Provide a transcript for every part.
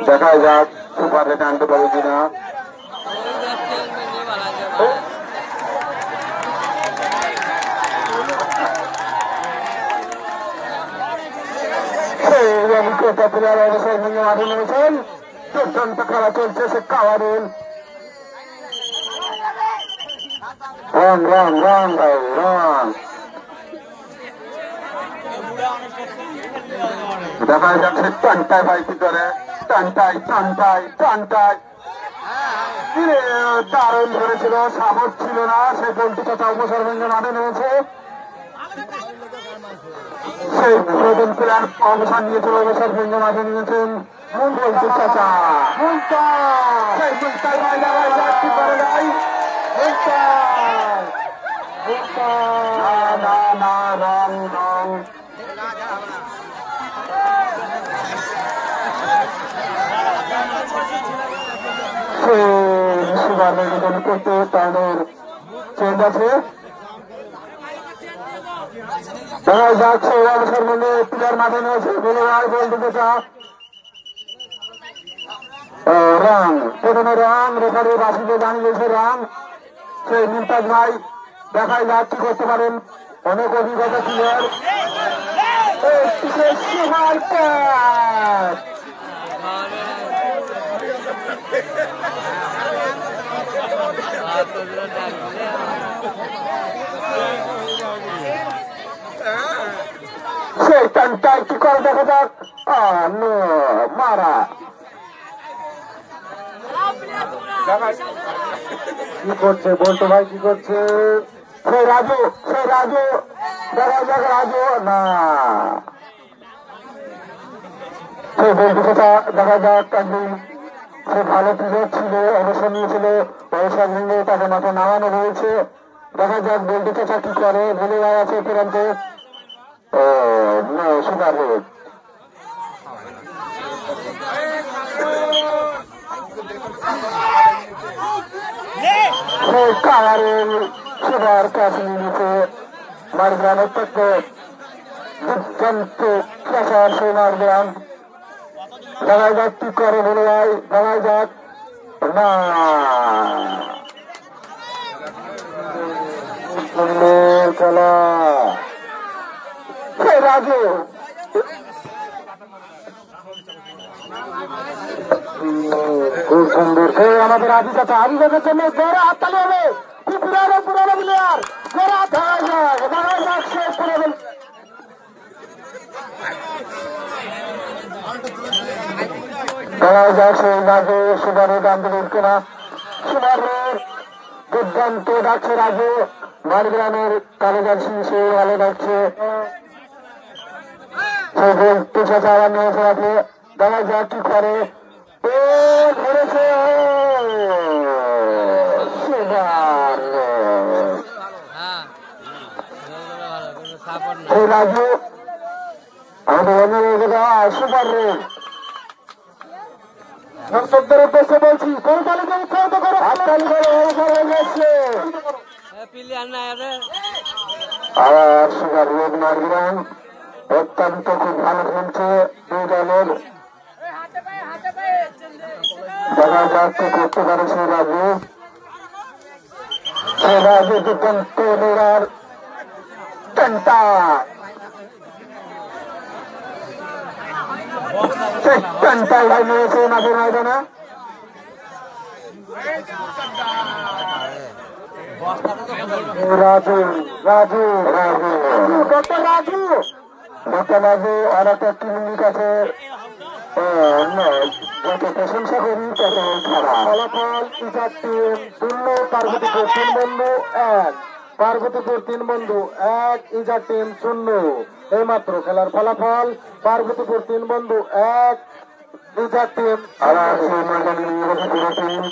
দেখা যাক super rate আনতে পারে কিনা। প্লেয়ার অবসর ভেঙে মাঠে নেমেছেন। দুর্দান্ত খেলা চলছে সে কাওয়ারুল। রান রান রান ভাই রান। দেখা যাচ্ছে টানটায় ভাই কি করে, টানটায় টানটায় টানটায় দারুণ ধরেছিল, সাহস ছিল না। সেই বলটি চাচা অবসর ভেঙে মাঠে নেমেছে। সেই প্রথম প্লেয়ার অবসর নিয়েছিল, অবসর ভেঙে মাঠে নিয়েছেন বলটি চাচা। সেই মুলতাই ভাই কি করে নাই, না না রং রং। করতে তাদের চেঞ্জ আছে। দেখা যাচ্ছে অবসর মধ্যে প্লেয়ার মাঠে নিয়েছে বলে বল দিতে চা রান। প্রথমে রান রেফারি রাশিদে জানিয়েছে রান। সেই মুমতাজ ভাই দেখাই যাক কি করতে পারেন, অনেক অভিজ্ঞতা প্লেয়ার। সেই টানটায় কি করে দেখা যাক। মারা কি করছে বলতো ভাই, কি করছে সেই রাজু, সেই রাজু দেখা যাক রাজু না। সেই বলতে কথা দেখা যাক একদিন সে ভালো প্লেয়ার ছিল, অবসর নিয়েছিল, অবসর নিয়ে তাকে মাঠে নামানো হয়েছে। দেখা যাক বলতে চাচা কি করে, ভুলে যাওয়া আছে প্রান্তে সুপার রেড। সেই কাওয়ারুল সুপার ক্যাচ নিয়েছে মারগ্রাম অত্যন্ত দুর্দান্ত ক্যাচার সেই মারগ্রাম। দেখা যাক কি করে বলে ভাই, দেখা যাক না খেলা। সেই রাজু খুব সুন্দর, সে আমাদের আদি চাচা, আদি চাচার জন্য জোরে হাততালি হবে। কি পুরানো পুরানো প্লেয়ার, জোরে হাত দেখা যাক, দেখা যাক শেষ করে দেন। দেখা যাক সেই রাজু সুপারের দাম দেবেন কিনা। সুপারের দুর্দান্ত ডাকছে রাজু, মারগ্রামের কালেজার সে ভালো ডাকছে। সেই বলতে চাচা আবার নিয়েছে রাখে, দেখা যাক কি করে। ধরেছে রাজু, আমাদের সুপার রেড। দর্শকদের উদ্দেশ্যে বলছি কোরবানিকে উৎসাহিত করো, হাততালি করে অবসর হয়ে যাচ্ছে। আবার সুপার রেড মারগ্রাম অত্যন্ত খুব ভালো খেলছে দুই দলের। দেখা যাক কি করতে পারে সেই রাজু, সেই রাজু দুর্দান্ত নেড়ার টানটা টানটাই ভাই নিয়েছে মাঠের ময়দানে। রাজু রাজু রাজু ডক্টর রাজু ডক্টর রাজু আর একটা ক্লিনিক আছে, যত প্রশংসা করি তত খারাপ। ফলাফল ইজার টিম 0, পার্বতীপুর 3 বন্ধু 1, পার্বতীপুর 3 বন্ধু 1, ইজার টিম 0। এইমাত্র খেলার ফলাফল পার্বতীপুর 3 বন্ধু 1, দুইটা টিম আবার সেই ময়দানে নিয়ে গেছে পুরো টিম।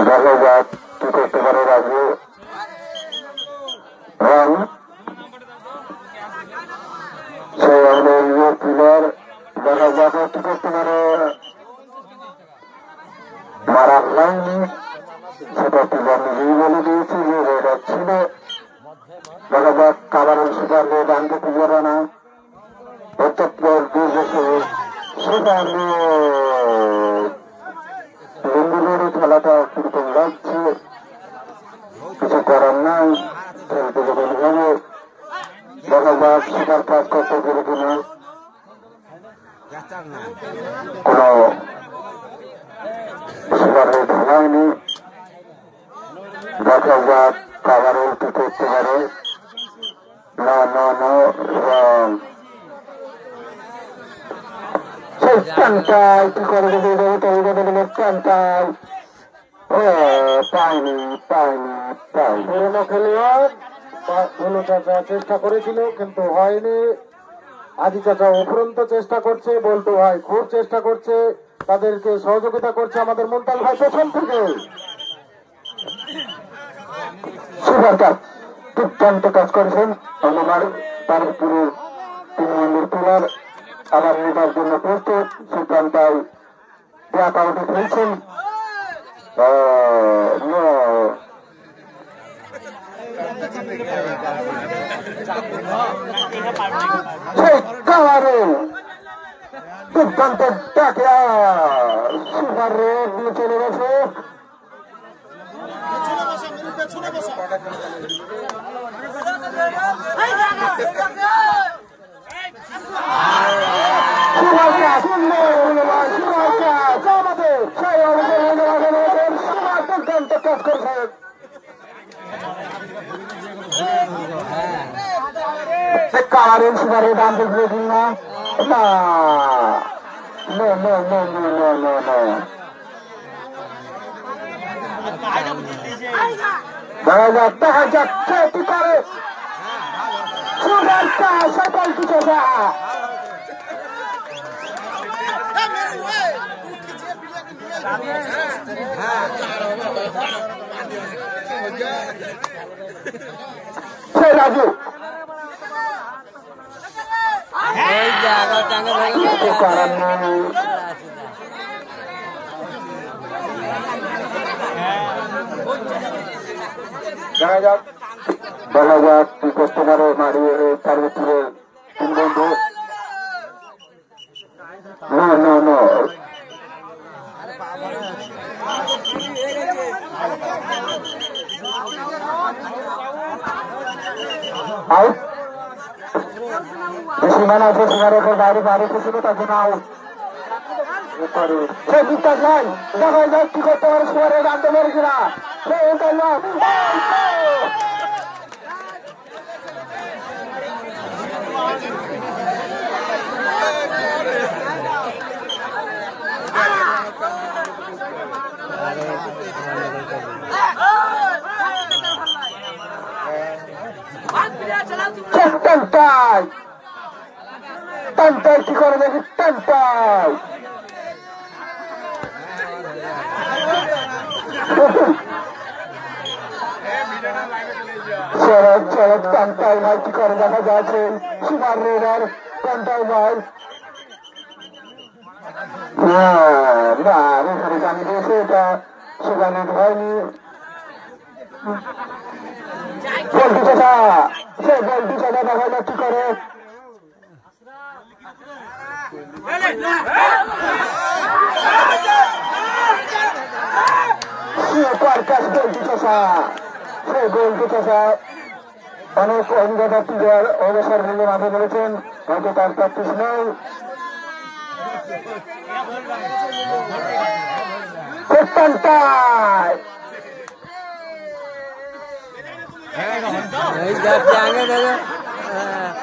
দেখা যাক কি করতে পারে রাজু। সেই আমাদের প্লেয়ার দেখা যাক কি করতে পারে। মারা হয়নি, সেটা প্লেয়ার নিজেই বলে দিয়েছে যে রেড ছিল। দেখা যাক কাবারের সুপার রেড আনতে পারে না। প্রত্যেক সুপার রেড খেলাটা কিরকম লাগছে, কিছু করার নাই, খেলতে যখন হবে। দেখা যাক সুপার কাজ করতে পেরে কিনা। কোন সুপার রেড হয়নি। দেখা যাক কাবারের কি করতে পারে। না না না, টানটাই কি করে টানটাই পাইনি পাইনি পাই। পুরনো খেলোয়াড় ভুলু চাচা চেষ্টা করেছিল কিন্তু হয়নি। আজি চাচা উপরন্ত চেষ্টা করছে, বল্টু ভাই খুব চেষ্টা করছে, তাদেরকে সহযোগিতা করছে আমাদের মুন্তাল ভাই পেছন থেকে। সুপার কাপ দুর্দান্ত কাজ করেছেন আমার তার পুরো 3 নম্বর প্লেয়ার। আবার নেবার জন্য প্রস্তুত। সুলতানটাই ব্যাক আউটে খেলছেন। দুর্দান্ত ডাকলা সুপার রেড দিয়ে চলে গেছে। কাজ করছে কারেন্ট সুপারে দাম দেখবে কিনা। দেখা যাক দেখা যাক কি করে সুপার কাজ সকল কিছু রাজু দেখা যাক কি করতে পারে মারিয়ে তার ভিতরে তিন বন্ধু। না না না আউট। যে সীমানা আছে সীমানার উপর বাইরে বাইরে ছিল তার জন্য আউট। সে বিকাশ নাই, দেখা যাক কি করতে পারে সুপারে রানতে পারে কিনা। টানটাই কি করে দেখি টানটাই সড়ক সড়ক টানটাই ভাই কি করে দেখা যাচ্ছে সুপার রেডার টানটাই ভাই। না রেফারি জানিয়ে দিয়েছে এটা সুপার রেড হয়নি। বলটি চাচা সেই বলটি চাচা দেখা যাক কি করে। সেই গোলটি চাষা অনেক অভিজ্ঞতা প্লেয়ার অবসর নিয়ে মাঠে বলেছেন, হয়তো তার প্র্যাকটিস নেই।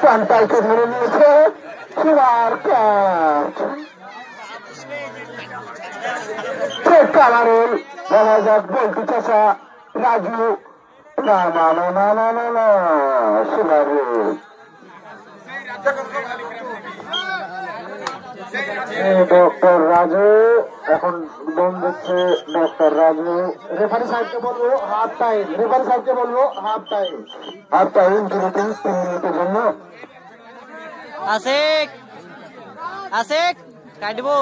প্রান্তাইকে ধরে নিয়েছে সুপার ক্যাচ। কালারের দেখা যাক বলতে চাষা রাজু না না না না না না না সোনারে ডক্টর রাজু এখন দম দিচ্ছে ডক্টর রাজু। রেফারি সাহেবকে বলবো হাফ টাইম, রেফারি সাহেবকে বলবো হাফ টাইম। হাফ টাইম 3 মিনিটের জন্য। আশিক আশিক কাটবো।